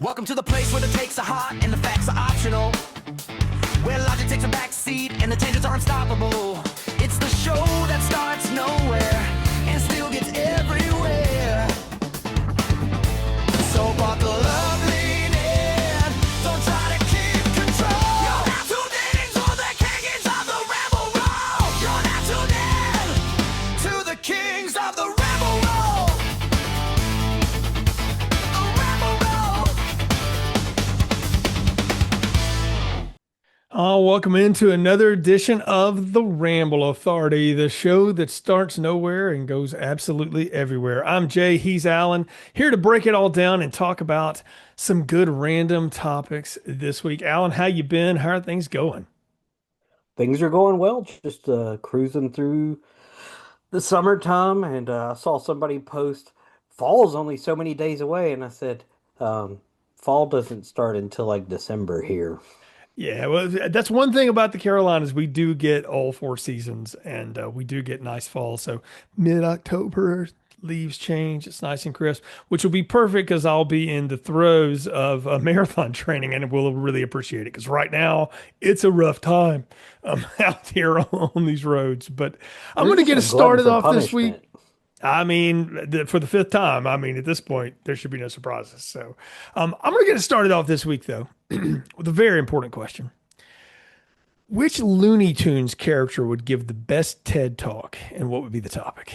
Welcome to the place where the takes are hot and the facts are optional. Where logic takes a back seat and the changes are unstoppable. It's the show that starts nowhere and still gets everywhere. So buckle up, lean in, don't try to keep control. You're now tuned in to the kings of the rebel roll. You're now tuned in to the kings of the rebel roll. The rebel roll. Oh, welcome into another edition of the Ramble Authority, the show that starts nowhere and goes absolutely everywhere. I'm Jay, he's Alan, here to break it all down and talk about some good random topics this week. Alan, how you been? How are things going? Things are going well, just cruising through the summertime, and I saw somebody post fall's only so many days away, and I said, fall doesn't start until like December here. Yeah, well, that's one thing about the Carolinas. We do get all four seasons and we do get nice fall. So mid-October, leaves change. It's nice and crisp, which will be perfect because I'll be in the throes of marathon training and we'll really appreciate it. Because right now it's a rough time out here on these roads. But I'm You're going to just get a us glutton started for off this week. punishment. I mean, for the fifth time. I mean, at this point, there should be no surprises. So, I'm going to get us started off this week, though, with a very important question. Which Looney Tunes character would give the best TED Talk, and what would be the topic?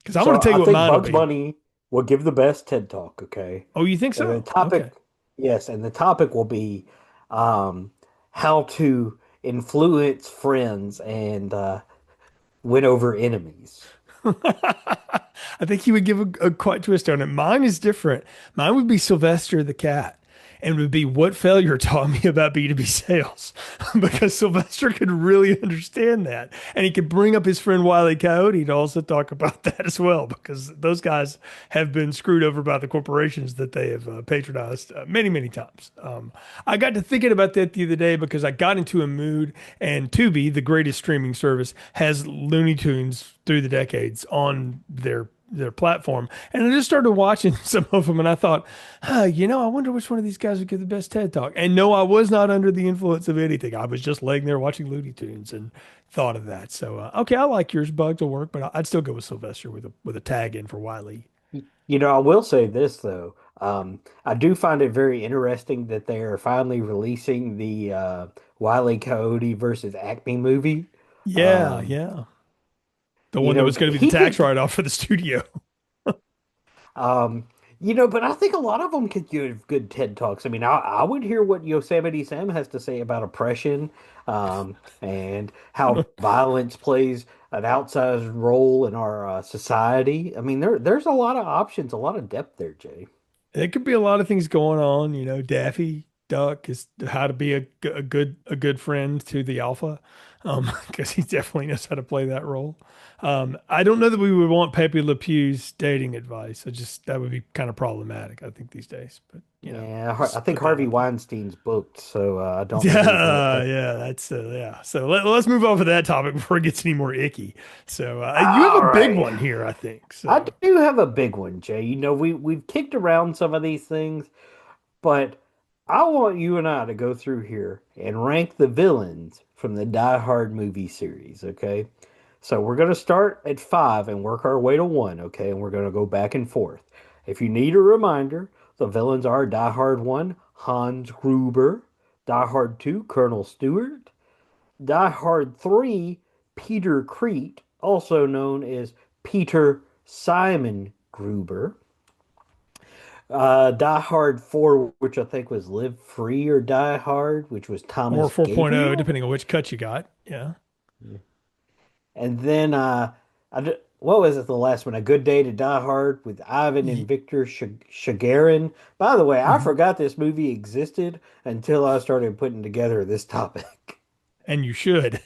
Because I'm going So to tell I you what think mine will Bugs be. Bunny will give the best TED Talk, okay? Oh, you think And the so? Okay. topic, yes, and the topic will be um, how to influence friends and win over enemies. I think he would give a quite twist on it. Mine is different. Mine would be Sylvester the cat and would be what failure taught me about B2B sales because Sylvester could really understand that. And he could bring up his friend Wile E. Coyote to also talk about that as well because those guys have been screwed over by the corporations that they have patronized many, many times. I got to thinking about that the other day because I got into a mood and Tubi, the greatest streaming service, has Looney Tunes through the decades on their platform. And I just started watching some of them and I thought, I wonder which one of these guys would give the best TED Talk. And no, I was not under the influence of anything. I was just laying there watching Looney Tunes and thought of that. So, okay, I like yours, Bugs will work, but I'd still go with Sylvester with a tag in for Wiley. I will say this though. I do find it very interesting that they are finally releasing the Wile E. Coyote versus Acme movie. Yeah, Um, yeah. The one that was going to be the he tax could, write-off for the studio. um, but I think a lot of them could give good TED Talks. I mean, I would hear what Yosemite Sam has to say about oppression, and how violence plays an outsized role in our society. I mean, there's a lot of options, a lot of depth there, Jay. It could be a lot of things going on. Daffy Duck is how to be a good friend to the alpha, because he definitely knows how to play that role. I don't know that we would want Pepe Le Pew's dating advice. That would be kind of problematic, I think, these days. But Yeah, just I think put that Harvey out there. Weinstein's booked, so I don't know anything about Yeah, Pepe. yeah, that's yeah. So let's move off of that topic before it gets any more icky. So you have a All big right. one here, I think. I So do have a big one, Jay. We've kicked around some of these things, but I want you and I to go through here and rank the villains from the Die Hard movie series, okay? So we're gonna start at five and work our way to one, okay? And we're gonna go back and forth. If you need a reminder, the villains are Die Hard 1, Hans Gruber, Die Hard 2, Colonel Stewart, Die Hard 3, Peter Crete, also known as Peter Simon Gruber. Die Hard 4, which I think was Live Free or Die Hard, which was or Thomas 4.0, Gabriel. depending on which cut you got. Yeah. And then, what was it, the last one? A Good Day to Die Hard with Ivan and Ye- Victor Shagarin. By the way, I mhm. forgot this movie existed until I started putting together this topic. And you should.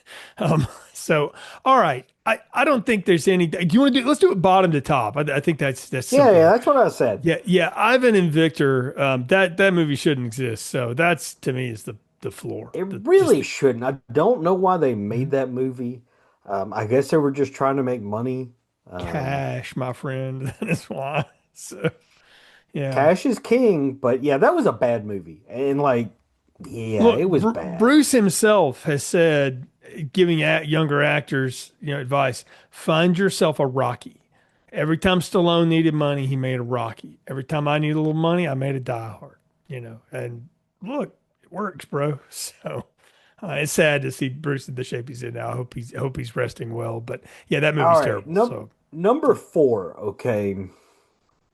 So, all right. I don't think there's any. Do you want to do? Let's do it bottom to top. I think that's Yeah, yeah, simpler. that's what I said. Yeah, yeah. Ivan and Victor. That movie shouldn't exist. So that's to me is the floor. It The just really the shouldn't. I don't know why they made mhm. that movie. I guess they were just trying to make money. Um, Cash, my friend. That is why. So yeah. Cash is king, but yeah, that was a bad movie. And like, yeah, Look, it was bad. Bruce himself has said, giving younger actors, advice: find yourself a Rocky. Every time Stallone needed money, he made a Rocky. Every time I needed a little money, I made a Die Hard. And look, it works, bro. So it's sad to see Bruce in the shape he's in now. I hope he's resting well. But yeah, that movie's All right, terrible. So number four. Okay,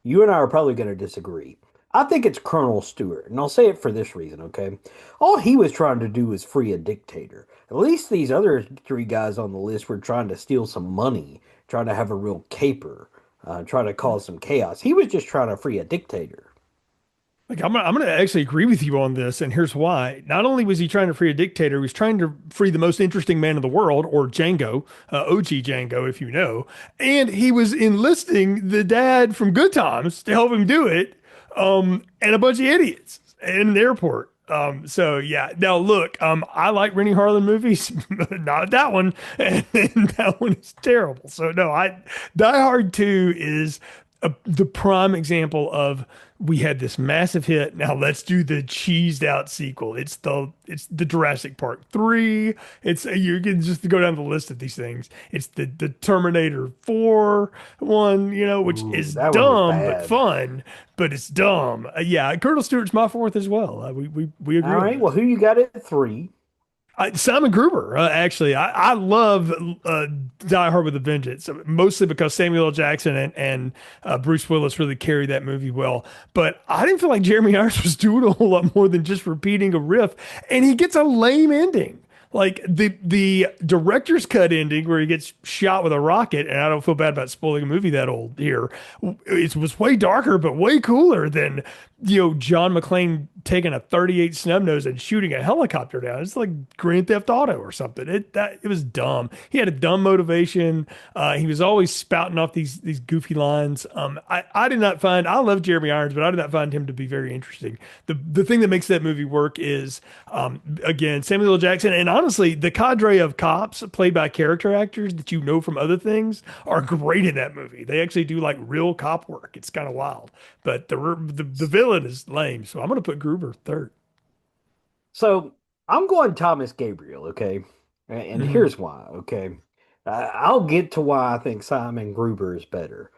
you and I are probably going to disagree. I think it's Colonel Stewart, and I'll say it for this reason, okay? All he was trying to do was free a dictator. At least these other three guys on the list were trying to steal some money, trying to have a real caper, trying to cause some chaos. He was just trying to free a dictator. like I'm gonna actually agree with you on this, and here's why. Not only was he trying to free a dictator, he was trying to free the most interesting man in the world, or Django, OG Django, if you know, and he was enlisting the dad from Good Times to help him do it, and a bunch of idiots in an airport. So yeah. Now look, I like Rennie Harlan movies, not that one, and that one is terrible. So no, Die Hard 2 is the prime example of we had this massive hit. Now let's do the cheesed out sequel. It's the Jurassic Park 3. It's you can just go down the list of these things. It's the Terminator 4 one, which Ooh, is that one was dumb but bad. fun, but it's dumb. Yeah, Colonel Stewart's my fourth as well. We All agree on right, well, this. who you got at three? Simon Gruber, actually, I love Die Hard with a Vengeance, mostly because Samuel L. Jackson and Bruce Willis really carried that movie well. But I didn't feel like Jeremy Irons was doing a whole lot more than just repeating a riff, and he gets a lame ending. Like the director's cut ending where he gets shot with a rocket, and I don't feel bad about spoiling a movie that old here. It was way darker, but way cooler than John McClane taking a 38 snub-nose and shooting a helicopter down. It's like Grand Theft Auto or something. It was dumb. He had a dumb motivation. He was always spouting off these goofy lines. I did not find I love Jeremy Irons, but I did not find him to be very interesting. The thing that makes that movie work is again Samuel L. Jackson, and honestly the cadre of cops played by character actors that you know from other things are great in that movie. They actually do like real cop work. It's kind of wild, but the villain is lame. So I'm gonna put Gruber third. So I'm going Thomas Gabriel, okay? And Mhm. here's why, okay? I'll get to why I think Simon Gruber is better.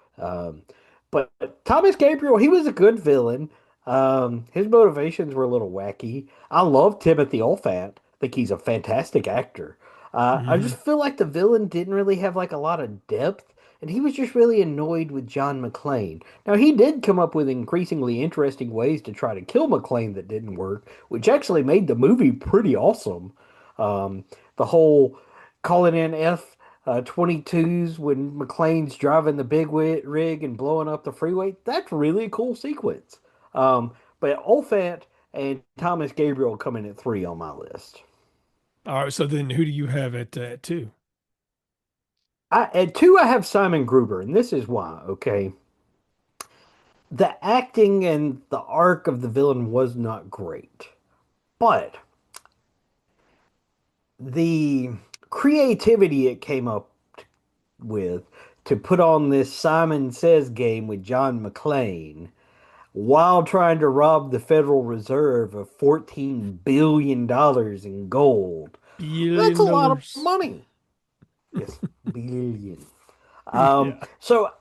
But Thomas Gabriel, he was a good villain. His motivations were a little wacky. I love Timothy Olyphant. I think he's a fantastic actor. I just Mhm. feel like the villain didn't really have like a lot of depth, and he was just really annoyed with John McClane. Now he did come up with increasingly interesting ways to try to kill McClane that didn't work, which actually made the movie pretty awesome. The whole calling in F 22s when McClane's driving the big rig and blowing up the freeway, that's really a cool sequence. But Oliphant and Thomas Gabriel come in at three on my list. All right. So then, who do you have at two? At two, I have Simon Gruber, and this is why, okay? The acting and the arc of the villain was not great, but the creativity it came up with to put on this Simon Says game with John McClane while trying to rob the Federal Reserve of $14 billion in gold. That's a Billion lot of dollars. money. Yes, billion. Yeah. So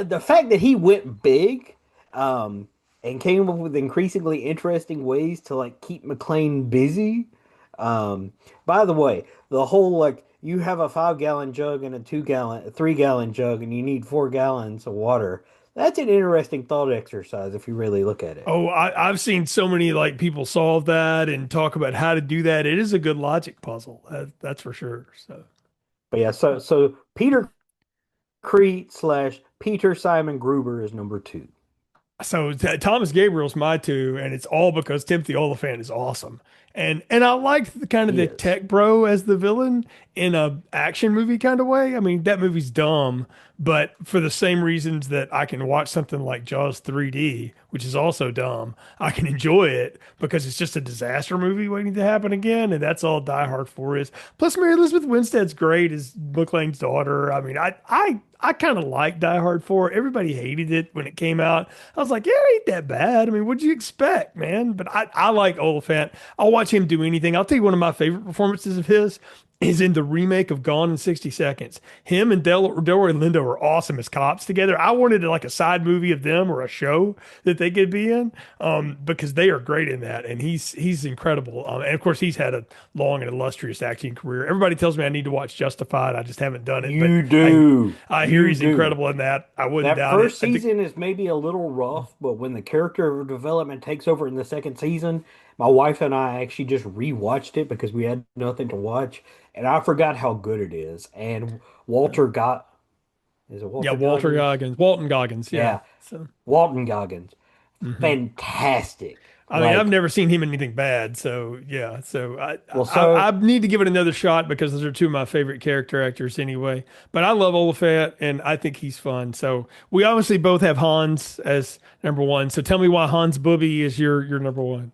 the fact that he went big, and came up with increasingly interesting ways to like keep McLean busy. Um, by the way, the whole like you have a 5 gallon jug and a 3 gallon jug, and you need 4 gallons of water. That's an interesting thought exercise if you really look at it. Oh, I've seen so many like people solve that and talk about how to do that. It is a good logic puzzle. That's for sure. So. But yeah, so Peter Crete slash Peter Simon Gruber is number two. So Thomas Gabriel's my two, and it's all because Timothy Olyphant is awesome, and I liked the kind of He the is. tech bro as the villain in a action movie kind of way. I mean that movie's dumb, but for the same reasons that I can watch something like Jaws 3D, which is also dumb, I can enjoy it because it's just a disaster movie waiting to happen again, and that's all Die Hard 4 is. Plus Mary Elizabeth Winstead's great as McClane's daughter. I mean I I kind of like Die Hard 4. Everybody hated it when it came out. I was like, yeah, it ain't that bad. I mean, what'd you expect, man? But I like Oliphant. I'll watch him do anything. I'll tell you one of my favorite performances of his is in the remake of Gone in 60 Seconds. Him and Delroy Lindo are awesome as cops together. I wanted like a side movie of them or a show that they could be in, because they are great in that, and he's incredible. And of course, he's had a long and illustrious acting career. Everybody tells me I need to watch Justified. I just haven't done it, but You I do. I hear You he's do. incredible in that. I wouldn't That doubt it. first I think, season is maybe a little rough, but when the character development takes over in the second season, my wife and I actually just rewatched it because we had nothing to watch, and I forgot how good it is. And Walter got, is it yeah, Walter Goggins? Walton Goggins, yeah. Yeah, So. Walton Goggins. Mhm. Fantastic. I mean, I've Like, never seen him in anything bad, so yeah. So well, I so need to give it another shot because those are two of my favorite character actors anyway. But I love Oliphant, and I think he's fun. So we obviously both have Hans as number one. So tell me why Hans Booby is your number one.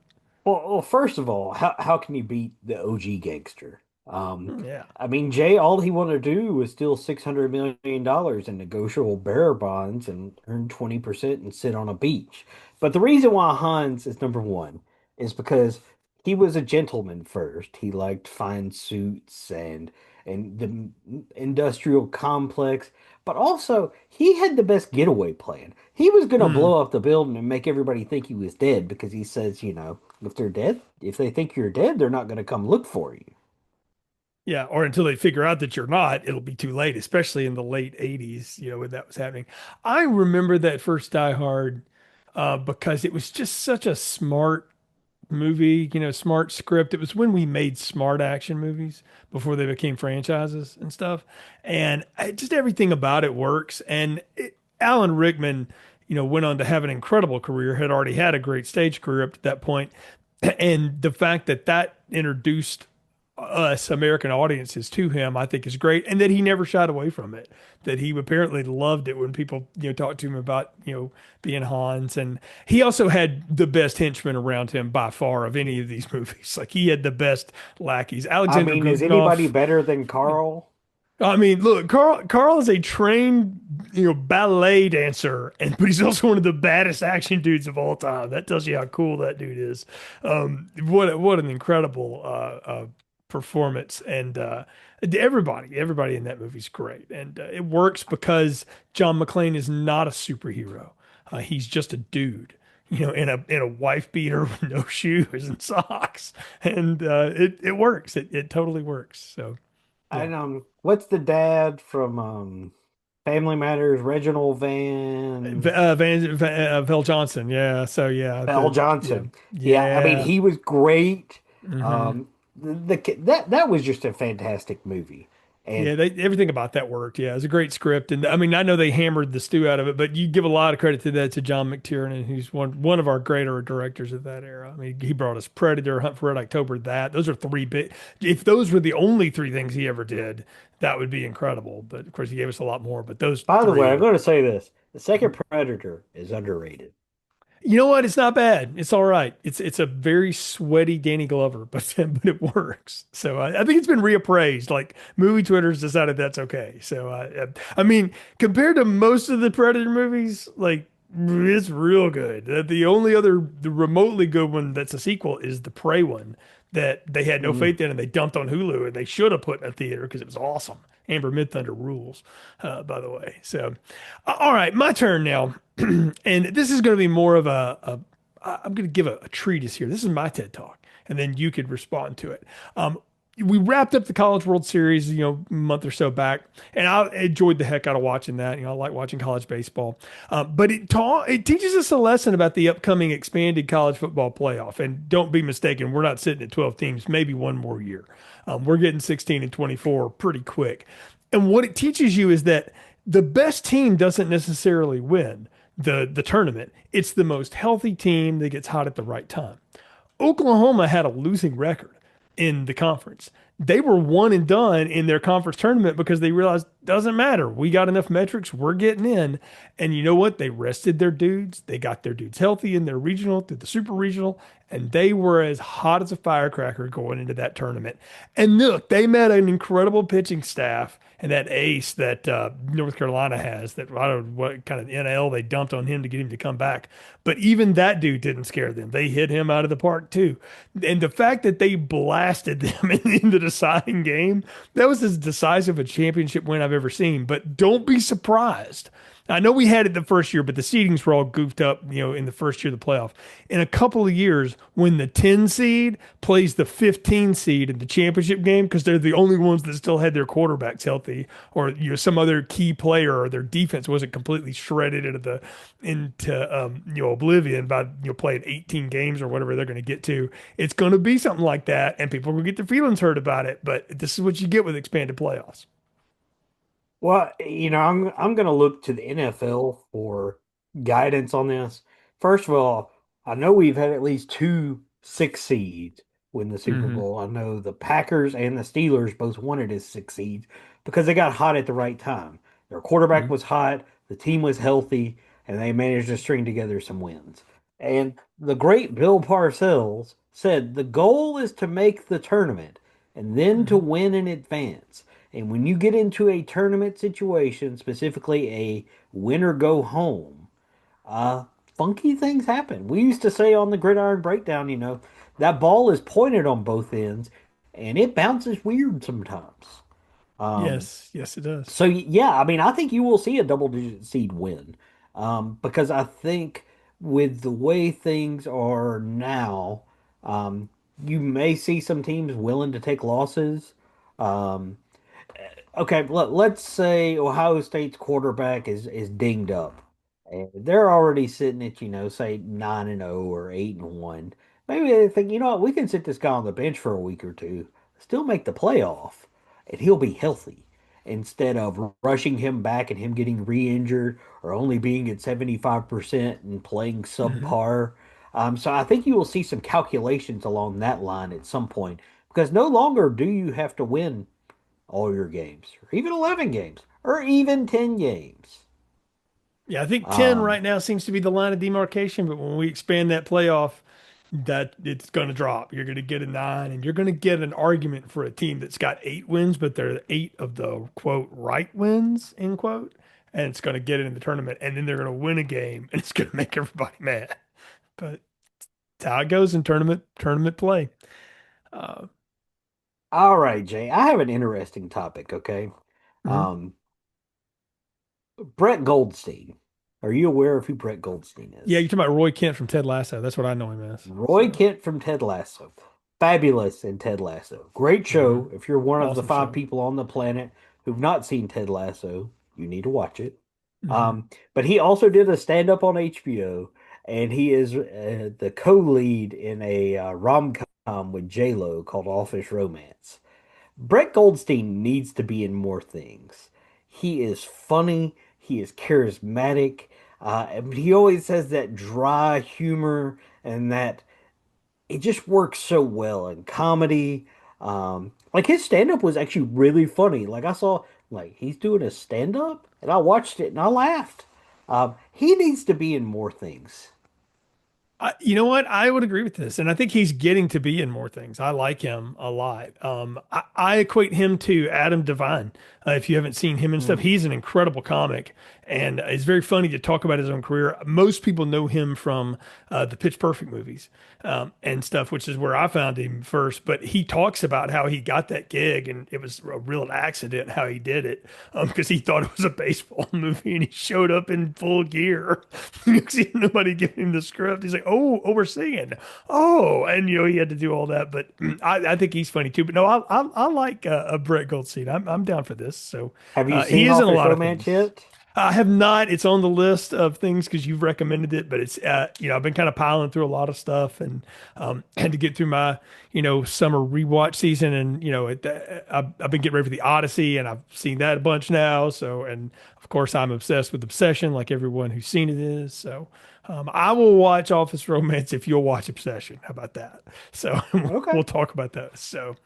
First of all, how can you beat the OG gangster? Um, Yeah. I mean, Jay, all he wanted to do was steal $600 million in negotiable bearer bonds and earn 20% and sit on a beach. But the reason why Hans is number one is because he was a gentleman first. He liked fine suits and the industrial complex, but also he had the best getaway plan. He was gonna Mm. blow up the building and make everybody think he was dead because he says, if they're dead, if they think you're dead, they're not gonna come look for you. Yeah, or until they figure out that you're not, it'll be too late, especially in the late 80s, when that was happening. I remember that first Die Hard, because it was just such a smart movie, smart script. It was when we made smart action movies before they became franchises and stuff. And just everything about it works. And Alan Rickman, went on to have an incredible career, had already had a great stage career up to that point. And the fact that that introduced us American audiences to him, I think is great. And that he never shied away from it. That he apparently loved it when people, talked to him about, being Hans. And he also had the best henchmen around him by far of any of these movies. Like he had the best lackeys. I Alexander mean, is anybody Godunov. better than Carl? I mean, look, Carl is a trained, ballet dancer, but he's also one of the baddest action dudes of all time. That tells you how cool that dude is. What an incredible performance, and everybody in that movie's great, and it works because John McClane is not a superhero. He's just a dude. In a wife beater with no shoes and socks, and it works. It totally works. So, yeah. And what's the dad from Family Matters? Reginald Vel Johnson. Yeah. So yeah, Bell yeah, Johnson. Yeah, I mean, yeah. he was great. Hmm. That was just a fantastic movie. And Yeah, everything about that worked. Yeah, it was a great script, and I mean, I know they hammered the stew out of it, but you give a lot of credit to that to John McTiernan, who's one of our greater directors of that era. I mean, he brought us Predator, Hunt for Red October. Those are three big. If those were the only three things he ever did, that would be incredible. But of course, he gave us a lot more. But those by the way, I'm three. going to say this: the second Predator is underrated. You know what? It's not bad. It's all right. It's a very sweaty Danny Glover, but it works. So I think it's been reappraised. Like movie Twitter's decided that's okay. So I mean, compared to most of the Predator movies, like it's real good. The only other the remotely good one that's a sequel is the Prey one that they had no Mm. faith in and they dumped on Hulu and they should have put in a theater because it was awesome. Amber Midthunder rules, by the way. So, all right, my turn now. And this is going to be more of I'm going to give a treatise here. This is my TED Talk, and then you could respond to it. We wrapped up the College World Series, a month or so back, and I enjoyed the heck out of watching that. I like watching college baseball, but it teaches us a lesson about the upcoming expanded college football playoff. And don't be mistaken, we're not sitting at 12 teams, maybe one more year. We're getting 16 and 24 pretty quick. And what it teaches you is that the best team doesn't necessarily win the tournament. It's the most healthy team that gets hot at the right time. Oklahoma had a losing record in the conference. they were one and done in their conference tournament because they realized doesn't matter. We got enough metrics. We're getting in. And you know what? They rested their dudes. They got their dudes healthy in their regional through the super regional, and they were as hot as a firecracker going into that tournament. And look, they met an incredible pitching staff and that ace that North Carolina has. That I don't know what kind of NL they dumped on him to get him to come back. But even that dude didn't scare them. They hit him out of the park too. And the fact that they blasted them in the deciding game, that was as decisive a championship win I've ever seen. But don't be surprised. I know we had it the first year, but the seedings were all goofed up, in the first year of the playoff. In a couple of years, when the 10 seed plays the 15 seed in the championship game, because they're the only ones that still had their quarterbacks healthy, or some other key player, or their defense wasn't completely shredded into oblivion by playing 18 games or whatever they're going to get to. It's going to be something like that, and people will get their feelings hurt about it. But this is what you get with expanded playoffs. Well, I'm going to look to the NFL for guidance on this. First of all, I know we've had at least two six seeds win the Super Hmm. Bowl. I know the Packers and the Steelers both wanted as six seeds because they got hot at the right time. Their quarterback Hmm. was hot, the team was healthy, and they managed to string together some wins. And the great Bill Parcells said the goal is to make the tournament and then to Hmm. win in advance. And when you get into a tournament situation, specifically a win or go home, uh, funky things happen. We used to say on the Gridiron Breakdown, that ball is pointed on both ends and it bounces weird sometimes. Um, Yes, yes, it does. so yeah, I mean, I think you will see a double digit seed win. Because I think with the way things are now, um, you may see some teams willing to take losses. Um, Okay, let's say Ohio State's quarterback is dinged up, and they're already sitting at say 9-0 or 8-1. Maybe they think, what, we can sit this guy on the bench for a week or two, still make the playoff, and he'll be healthy instead of rushing him back and him getting re-injured or only being at 75% and playing Hmm. subpar. So I think you will see some calculations along that line at some point because no longer do you have to win all your games, or even 11 games, or even 10 games. Yeah, I think 10 Um, right now seems to be the line of demarcation, but when we expand that playoff, that it's going to drop. You're going to get a nine, and you're going to get an argument for a team that's got 8 wins, but they're eight of the quote right wins, end quote, and it's going to get it in the tournament, and then they're going to win a game, and it's going to make everybody mad. But it's how it goes in tournament play. Uh, all right, Jay, I have an interesting topic, okay? mhm. Um, Brett Goldstein. Are you aware of who Brett Goldstein Yeah, is? you're talking about Roy Kent from Ted Lasso. That's what I know him as. Roy So, Kent from Ted Lasso. Fabulous in Ted Lasso. Great mhm. show. If you're one of the Awesome five show. people on the planet who've not seen Ted Lasso, you need to watch it. Hmm. But he also did a stand-up on HBO, and he is the co-lead in a rom-com with J-Lo called Office Romance. Brett Goldstein needs to be in more things. He is funny. He is charismatic. And he always has that dry humor and that it just works so well in comedy. Like his stand-up was actually really funny. Like I saw, like he's doing a stand-up, and I watched it and I laughed. He needs to be in more things. You know what? I would agree with this, and I think he's getting to be in more things. I like him a lot. I equate him to Adam Devine. If you haven't seen him and stuff, Mm. he's an incredible comic, and it's very funny to talk about his own career. Most people know him from the Pitch Perfect movies and stuff, which is where I found him first. But he talks about how he got that gig, and it was a real accident how he did it because he thought it was a baseball movie, and he showed up in full gear. You see nobody giving him the script. He's like, "Oh, we're singing." Oh, and he had to do all that. But I think he's funny too. But no, I like a Brett Goldstein. I'm down for this. So Have you he seen is in a Office lot of Romance things. yet? I have not. It's on the list of things because you've recommended it, but it's I've been kind of piling through a lot of stuff and had to get through my summer rewatch season, and I've been getting ready for the Odyssey, and I've seen that a bunch now. So, and of course, I'm obsessed with Obsession, like everyone who's seen it is. So, I will watch Office Romance if you'll watch Obsession. How about that? So Okay. we'll talk about that. So,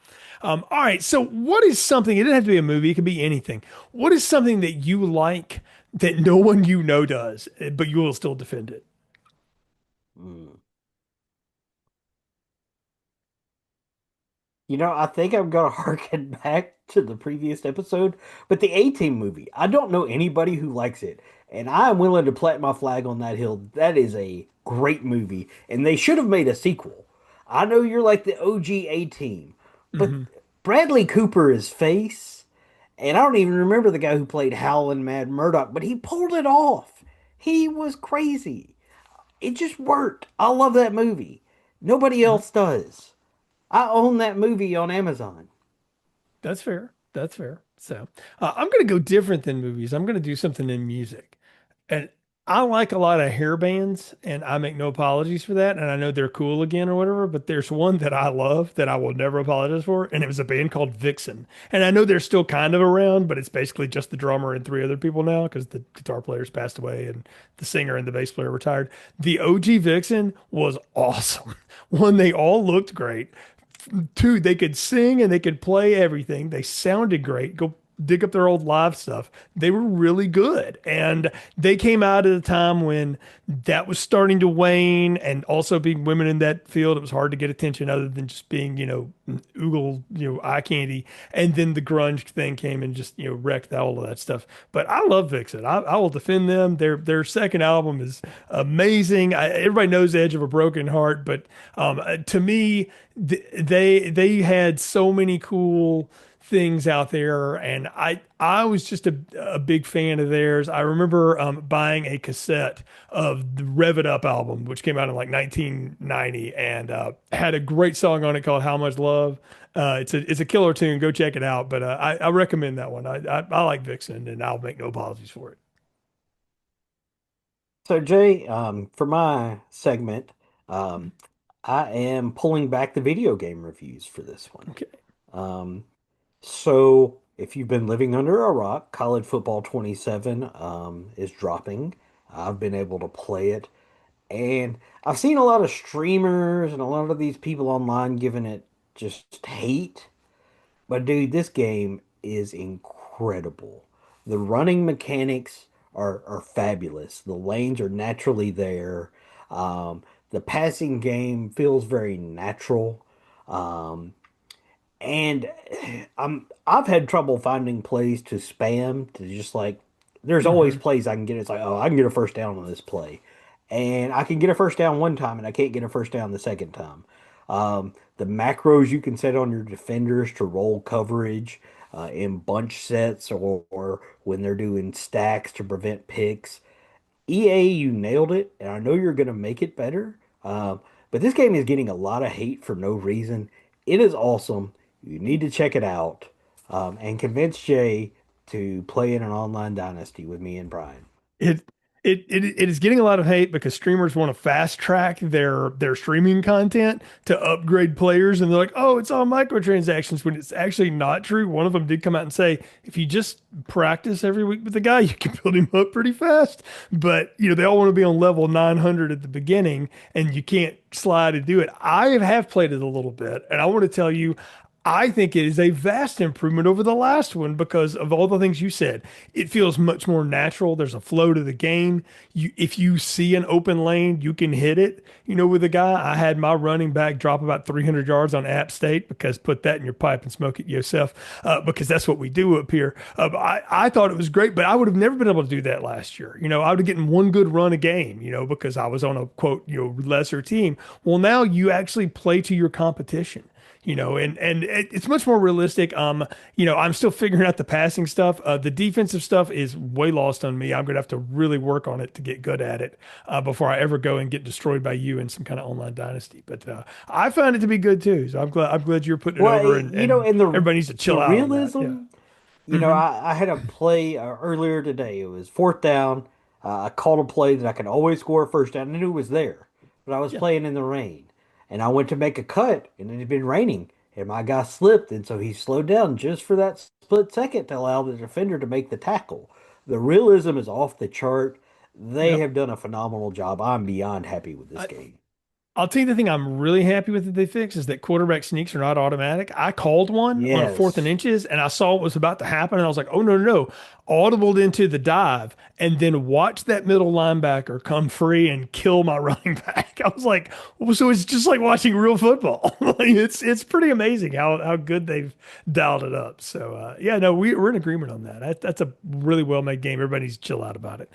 all right. So, what is something? It doesn't have to be a movie. It could be anything. What is something that you like that no one you know does, but you will still defend it? Mm. I think I'm gonna harken back to the previous episode, but the A-Team movie, I don't know anybody who likes it, and I'm willing to plant my flag on that hill. That is a great movie, and they should have made a sequel. I know you're like the OG A-Team, but Hmm. Bradley Cooper is Face, and I don't even remember the guy who played Hal and Mad Murdock, but he pulled it off. He was crazy. It just worked. I love that movie. Nobody else does. I own that movie on Amazon. That's fair. That's fair. So I'm going to go different than movies. I'm going to do something in music. And I like a lot of hair bands, and I make no apologies for that. And I know they're cool again or whatever, but there's one that I love that I will never apologize for. And it was a band called Vixen. And I know they're still kind of around, but it's basically just the drummer and three other people now because the guitar players passed away and the singer and the bass player retired. The OG Vixen was awesome. One, they all looked great. Two, they could sing and they could play everything. They sounded great. Go dig up their old live stuff. They were really good. And they came out at a time when that was starting to wane. And also being women in that field, it was hard to get attention other than just being, oogle, eye candy. And then the grunge thing came and just, wrecked all of that stuff. But I love Vixen. I will defend them. Their second album is amazing. Everybody knows Edge of a Broken Heart, but to me, they had so many cool things out there, and I was just a big fan of theirs. I remember buying a cassette of the Rev It Up album, which came out in like 1990, and had a great song on it called "How Much Love." It's a killer tune. Go check it out. But I recommend that one. I like Vixen, and I'll make no apologies for it. So, Jay, for my segment, um, I am pulling back the video game reviews for this one. Okay. Um, so, if you've been living under a rock, College Football 27 is dropping. I've been able to play it, and I've seen a lot of streamers and a lot of these people online giving it just hate. But dude, this game is incredible. The running mechanics are fabulous. The lanes are naturally there. The passing game feels very natural. Um, and I've had trouble finding plays to spam to just like there's always Hmm. plays I can get. It's like, oh, I can get a first down on this play. And I can get a first down one time and I can't get a first down the second time. The macros you can set on your defenders to roll coverage in bunch sets or when they're doing stacks to prevent picks. EA, you nailed it, and I know you're going to make it better. But this game is getting a lot of hate for no reason. It is awesome. You need to check it out and convince Jay to play in an online dynasty with me and Brian. It it is getting a lot of hate because streamers want to fast track their streaming content to upgrade players, and they're like, "Oh, it's all microtransactions," when it's actually not true. One of them did come out and say, "If you just practice every week with the guy, you can build him up pretty fast." But they all want to be on level 900 at the beginning, and you can't slide and do it. I have played it a little bit, and I want to tell you. I think it is a vast improvement over the last one because of all the things you said. It feels much more natural. There's a flow to the game. If you see an open lane, you can hit it. With a guy, I had my running back drop about 300 yards on App State because put that in your pipe and smoke it yourself, because that's what we do up here. But I thought it was great, but I would have never been able to do that last year. I would have gotten one good run a game, because I was on a quote, lesser team. Well, now you actually play to your competition. And it's much more realistic. I'm still figuring out the passing stuff. The defensive stuff is way lost on me. I'm gonna have to really work on it to get good at it before I ever go and get destroyed by you in some kind of online dynasty. But I found it to be good too. So I'm glad you're putting it Well, over, and and everybody needs to the chill out on that. Yeah. realism, Hmm. I had a play earlier today. It was fourth down. I called a play that I could always score a first down. I knew it was there, but I was Yeah. playing in the rain, and I went to make a cut, and it had been raining, and my guy slipped, and so he slowed down just for that split second to allow the defender to make the tackle. The realism is off the chart. They have done a phenomenal job. I'm beyond happy with this I, game. I'll tell you the thing I'm really happy with that they fixed is that quarterback sneaks are not automatic. I called one on a fourth and Yes. inches and I saw what was about to happen. And I was like, oh, no, no, no. Audibled into the dive and then watch that middle linebacker come free and kill my running back. I was like, well, so it's just like watching real football. Like, it's pretty amazing how good they've dialed it up. So, yeah, no, we're in agreement on that. That's a really well made game. Everybody needs to chill out about it.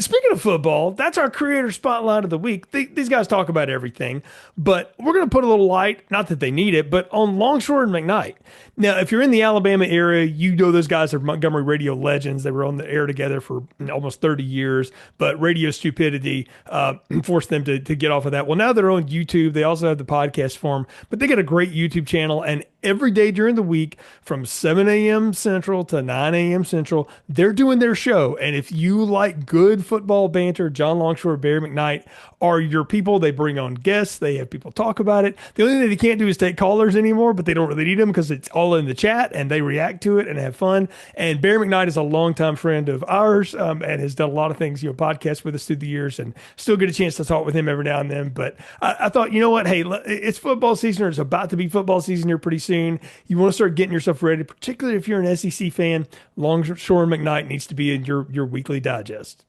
Speaking of football, that's our creator spotlight of the week. These guys talk about everything, but we're going to put a little light, not that they need it, but on Longshore and McKnight. Now, if you're in the Alabama area, you know those guys are Montgomery radio legends. They were on the air together for almost 30 years, but radio stupidity forced them to get off of that. Well, now they're on YouTube. They also have the podcast form, but they got a great YouTube channel. And every day during the week from 7 a.m. Central to 9 a.m. Central, they're doing their show. And if you like good football banter, John Longshore, Barry McKnight are your people. They bring on guests. They have people talk about it. The only thing they can't do is take callers anymore, but they don't really need them because it's all in the chat and they react to it and have fun. And Barry McKnight is a longtime friend of ours and has done a lot of things, podcasts with us through the years and still get a chance to talk with him every now and then. But I thought, you know what? Hey, it's football season or it's about to be football season here pretty soon. You want to start getting yourself ready, particularly if you're an SEC fan. Longshore and McKnight needs to be in your weekly digest.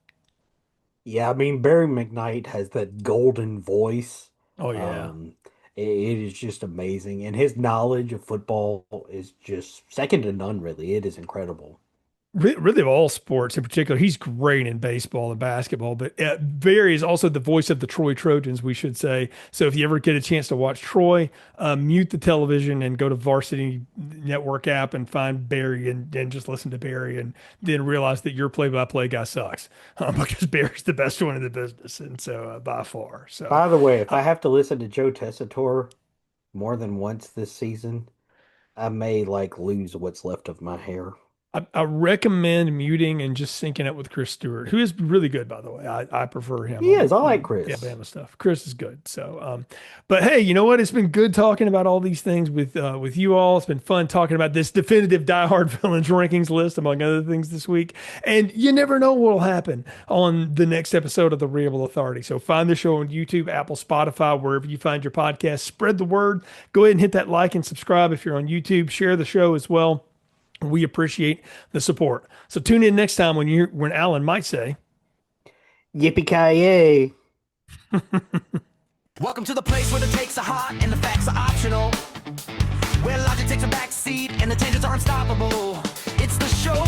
Yeah, I mean Barry McKnight has that golden voice. Oh, yeah. It is just amazing, and his knowledge of football is just second to none. Really, it is incredible. Really of all sports in particular. He's great in baseball and basketball, but Barry is also the voice of the Troy Trojans, we should say. So if you ever get a chance to watch Troy, mute the television and go to Varsity Network app and find Barry and just listen to Barry and then realize that your play-by-play guy sucks because Barry's the best one in the business. And so by far. So By the way, if I have to listen to Joe Tessitore more than once this season, I may like lose what's left of my hair. I recommend muting and just syncing it with Chris Stewart, who is really good, by the way. I prefer him He is. I like the Chris. Alabama stuff. Chris is good. So, but hey, you know what? It's been good talking about all these things with you all. It's been fun talking about this definitive Die Hard Villains rankings list, among other things, this week. And you never know what will happen on the next episode of the Rebel Authority. So find the show on YouTube, Apple, Spotify, wherever you find your podcast. Spread the word. Go ahead and hit that like and subscribe if you're on YouTube. Share the show as well. We appreciate the support. So tune in next time when Alan might say, Yippee-ki-yay. Welcome to the place where the takes are hot and the facts are optional. Where logic takes a back seat and the changes are unstoppable. It's the show